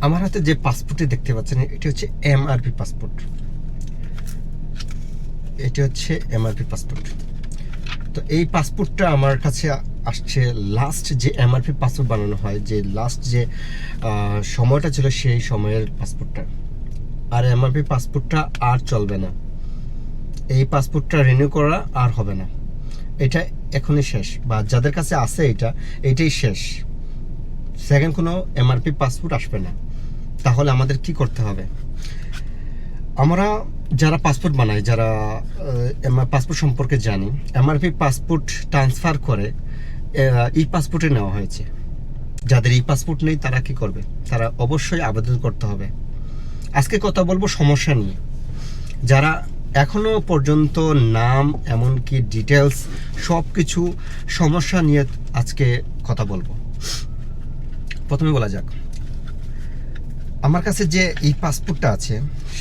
আমার হাতে যে পাসপোর্টটি দেখতে পাচ্ছেন এটি হচ্ছে এমআরপি পাসপোর্ট। এটি হচ্ছে এমআরপি পাসপোর্ট। তো এই পাসপোর্টটা আমার কাছে আসছে লাস্ট যে এমআরপি পাসপোর্ট বানানো হয়, যে লাস্ট যে সময়টা ছিল সেই সময়ের পাসপোর্টটা। আর এমআরপি পাসপোর্টটা আর চলবে না, এই পাসপোর্টটা রিনিউ করা আর হবে না, এটা এখনই শেষ, বা যাদের কাছে আছে এটাই শেষ। সেকেন্ড কোনো এমআরপি পাসপোর্ট আসবে না। তাহলে আমাদের কি করতে হবে? আমরা যারা পাসপোর্ট বানাই, যারা পাসপোর্ট সম্পর্কে জানি, এমআরপি পাসপোর্ট ট্রান্সফার করে ই পাসপোর্টে নেওয়া হয়েছে। যাদের ই পাসপোর্ট নেই তারা কি করবে? তারা অবশ্যই আবেদন করতে হবে। আজকে কথা বলবো সমস্যা নিয়ে, যারা এখনো পর্যন্ত নাম এমনকি ডিটেলস সব কিছু সমস্যা নিয়ে আজকে কথা বলবো। প্রথমে বলা যাক, আমার কাছে যে এই পাসপোর্টটা আছে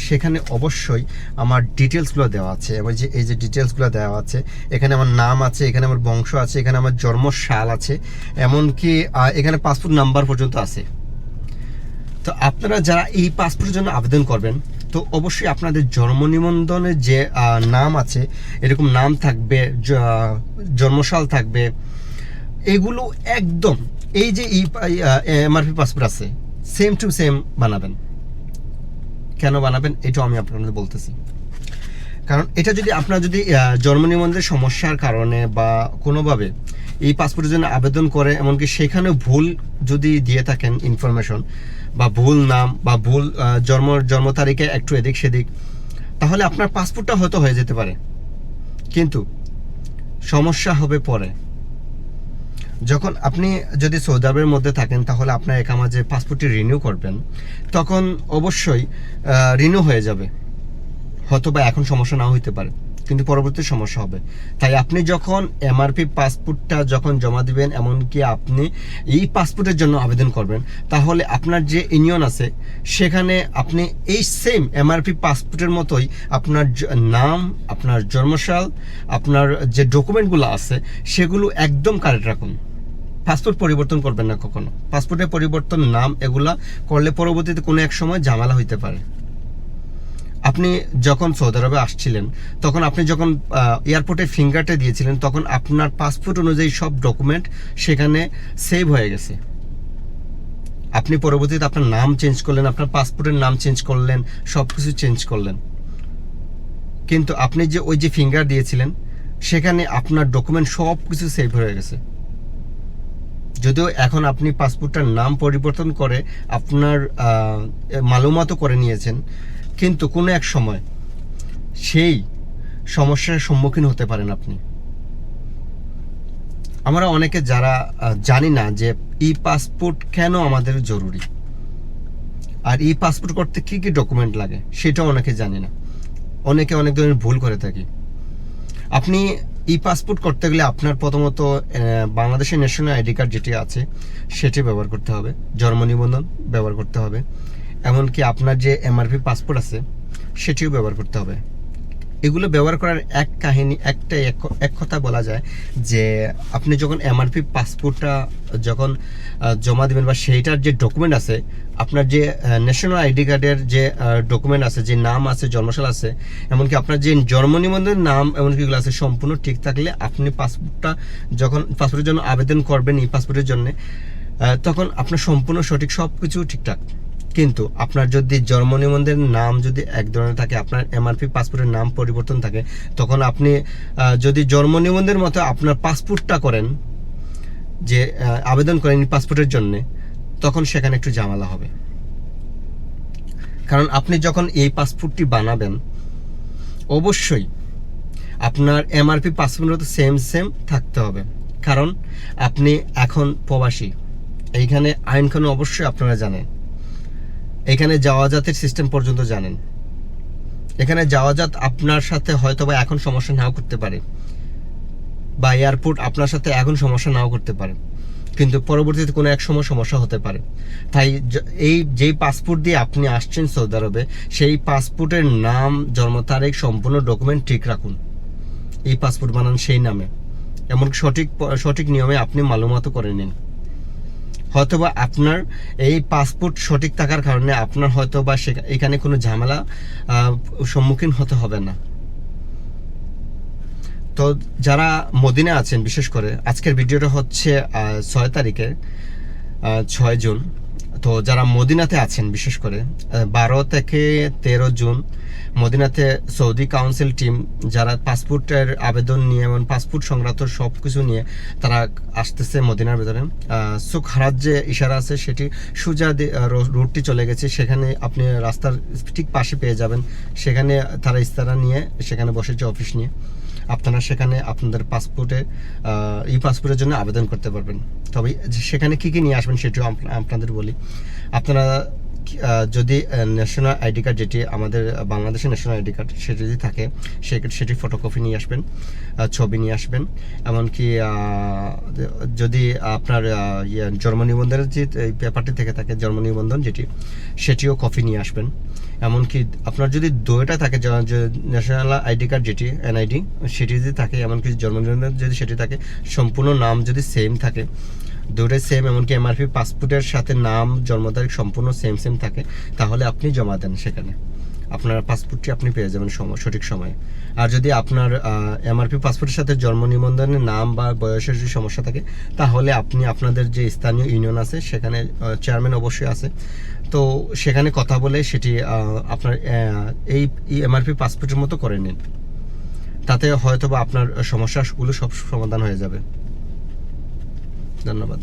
সেখানে অবশ্যই আমার ডিটেলসগুলো দেওয়া আছে। এবং যে এই যে ডিটেলসগুলো দেওয়া আছে, এখানে আমার নাম আছে, এখানে আমার বংশ আছে, এখানে আমার জন্ম সাল আছে, এমনকি এখানে পাসপোর্ট নাম্বার পর্যন্ত আছে। তো আপনারা যারা এই পাসপোর্টের জন্য আবেদন করবেন, তো অবশ্যই আপনাদের জন্ম নিবন্ধনের যে নাম আছে এরকম নাম থাকবে, জন্মসাল থাকবে, এগুলো একদম এই যে এমআরপি পাসপোর্ট আছে সেম টু সেম বানাবেন। কেন বানাবেন এটাও আমি আপনাদের বলতেছি। কারণ এটা যদি আপনার যদি জন্ম নিবন্ধনের সমস্যার কারণে বা কোনোভাবে এই পাসপোর্টের জন্য আবেদন করে, এমনকি সেখানে ভুল যদি দিয়ে থাকেন ইনফরমেশন, বা ভুল নাম বা ভুল জন্ম তারিখে একটু এদিক সেদিক, তাহলে আপনার পাসপোর্টটা হয়তো হয়ে যেতে পারে, কিন্তু সমস্যা হবে পরে। যখন আপনি যদি সৌদি আরবের মধ্যে থাকেন, তাহলে আপনার একামা যে পাসপোর্টটি রিনিউ করবেন, তখন অবশ্যই রিনিউ হয়ে যাবে। হয়তো বা এখন সমস্যা নাও হইতে পারে, কিন্তু পরবর্তী সমস্যা হবে। তাই আপনি যখন এমআরপি পাসপোর্টটা যখন জমা দিবেন, এমনকি আপনি এই পাসপোর্টের জন্য আবেদন করবেন, তাহলে আপনার যে ইউনিয়ন আছে সেখানে আপনি এই সেম এমআরপি পাসপোর্টের মতোই আপনার নাম, আপনার জন্মসাল, আপনার যে ডকুমেন্টগুলো আছে সেগুলো একদম কারেক্ট রাখুন। পাসপোর্ট পরিবর্তন করবেন না কখনো। পাসপোর্টের পরিবর্তন, নাম, এগুলা করলে পরবর্তীতে কোনো এক সময় ঝামেলা হইতে পারে। আপনি যখন সৌদি আরবে আসছিলেন, তখন আপনি যখন এয়ারপোর্টে ফিঙ্গারটা দিয়েছিলেন, তখন আপনার পাসপোর্ট অনুযায়ী সব ডকুমেন্ট সেখানে সেভ হয়ে গেছে। আপনি পরবর্তীতে আপনার নাম চেঞ্জ করলেন, আপনার পাসপোর্টের নাম চেঞ্জ করলেন, সব কিছু চেঞ্জ করলেন, কিন্তু আপনি যে ওই যে ফিঙ্গার দিয়েছিলেন সেখানে আপনার ডকুমেন্ট সব কিছু সেভ হয়ে গেছে। যদিও এখন আপনি পাসপোর্টটার নাম পরিবর্তন করে আপনার মালুমাতও করে নিয়েছেন, কিন্তু কোনো এক সময় সেই সমস্যার সম্মুখীন হতে পারেন আপনি। আমরা অনেকে যারা জানি না যে ই পাসপোর্ট কেন আমাদের জরুরি, আর ই পাসপোর্ট করতে কি কি ডকুমেন্ট লাগে সেটাও অনেকে জানি না। অনেকে অনেক ধরনের ভুল করে থাকি। আপনি ই পাসপোর্ট করতে গেলে আপনার প্রথমত বাংলাদেশের ন্যাশনাল আইডি কার্ড যেটি আছে সেটি ব্যবহার করতে হবে, জন্ম নিবন্ধন ব্যবহার করতে হবে, এমনকি আপনার যে এমআরপি পাসপোর্ট আছে সেটিও ব্যবহার করতে হবে। এগুলো ব্যবহার করার এক কথা বলা যায় যে আপনি যখন এমআরপি পাসপোর্টটা যখন জমা দেবেন, বা সেইটার যে ডকুমেন্ট আছে, আপনার যে ন্যাশনাল আইডি কার্ডের যে ডকুমেন্ট আছে, যে নাম আছে, জন্মসাল আছে, এমনকি আপনার যে জন্ম নিবন্ধনের নাম, এমনকি এগুলো আছে, সম্পূর্ণ ঠিক থাকলে আপনি পাসপোর্টটা যখন পাসপোর্টের জন্য আবেদন করবেন, এই পাসপোর্টের জন্য, তখন আপনার সম্পূর্ণ সঠিক সব কিছু ঠিকঠাক। কিন্তু আপনার যদি জন্ম নিবন্ধনের নাম যদি এক ধরনের থাকে, আপনার এমআরপি পাসপোর্টের নাম পরিবর্তন থাকে, তখন আপনি যদি জন্ম নিবন্ধনের মতো আপনার পাসপোর্টটা করেন, যে আবেদন করেন পাসপোর্টের জন্য, তখন সেখানে একটু ঝামেলা হবে। কারণ আপনি যখন এই পাসপোর্টটি বানাবেন, অবশ্যই আপনার এমআরপি পাসপোর্টের মতো সেম থাকতে হবে। কারণ আপনি এখন প্রবাসী, এইখানে আইন কানুন অবশ্যই আপনারা জানেন, এখানে যাওয়াজাতের সিস্টেম পর্যন্ত জানেন। এখানে যাওয়াজাত আপনার সাথে হয়তো বা এখন সমস্যা নাও করতে পারে, বা এয়ারপোর্ট আপনার সাথে এখন সমস্যা নাও করতে পারে, কিন্তু পরবর্তীতে কোনো এক সময় সমস্যা হতে পারে। তাই এই যেই পাসপোর্ট দিয়ে আপনি আসছেন সৌদি আরবে, সেই পাসপোর্টের নাম, জন্ম তারিখ, সম্পূর্ণ ডকুমেন্ট ঠিক রাখুন। এই পাসপোর্ট বানান সেই নামে, এমন সঠিক নিয়মে আপনি মালুমাত করে নিন। হয়তোবা আপনার এই পাসপোর্ট সঠিক থাকার কারণে আপনার হয়তোবা এখানে কোনো ঝামেলা সম্মুখীন হতে হবে না। তো যারা মদিনা আছেন, বিশেষ করে আজকের ভিডিওটা হচ্ছে 6 তারিখে 6 জুন। তো যারা মদিনাতে আছেন, বিশেষ করে 12 থেকে 13 জুন মদিনাতে সৌদি কাউন্সিল টিম যারা পাসপোর্টের আবেদন নিয়ে এবং পাসপোর্ট সংক্রান্ত সব কিছু নিয়ে তারা আসতেছে মদিনার ভেতরে। সুখ হারাত যে ইশারা আছে সেটি সোজা রুটটি চলে গেছে, সেখানে আপনি রাস্তার ঠিক পাশে পেয়ে যাবেন। সেখানে তারা ইস্তারা নিয়ে সেখানে বসেছে অফিস নিয়ে, আপনারা সেখানে আপনাদের পাসপোর্টের জন্য আবেদন করতে পারবেন। তবে সেখানে কি কি নিয়ে আসবেন সেটিও আপনাদের বলি। আপনারা যদি ন্যাশনাল আইডি কার্ড, যেটি আমাদের বাংলাদেশের ন্যাশনাল আইডি কার্ড, সেটি যদি থাকে সেটি ফটোকপি নিয়ে আসবেন, ছবি নিয়ে আসবেন। এমনকি যদি আপনার জন্ম নিবন্ধনের যে পেপারটি থেকে থাকে, জন্ম নিবন্ধন যেটি, সেটিও কপি নিয়ে আসবেন। এমনকি আপনার যদি দুইটা থাকে, ন্যাশনাল আইডি কার্ড যেটি এনআইডি সেটি যদি থাকে, এমনকি জন্ম নিবন্ধন যদি সেটি থাকে, সম্পূর্ণ নাম যদি সেম থাকে, দুটোই সেম, এমনকি এমআরপি পাসপোর্টের সাথে নাম জন্ম তারিখ সম্পূর্ণ সেম থাকে, তাহলে আপনি জমা দেন। সেখানে আপনার পাসপোর্টটি আপনি পেয়ে যাবেন সঠিক সময়ে। আর যদি আপনার এমআরপি পাসপোর্টের সাথে জন্ম নিবন্ধনের নাম বা বয়সের যদি সমস্যা থাকে, তাহলে আপনি আপনাদের যে স্থানীয় ইউনিয়ন আছে সেখানে চেয়ারম্যান অবশ্যই আছে, তো সেখানে কথা বলে সেটি আপনার এই এমআরপি পাসপোর্টের মতো করে নিন। তাতে হয়তো বা আপনার সমস্যাগুলো সব সমাধান হয়ে যাবে। ধন্যবাদ।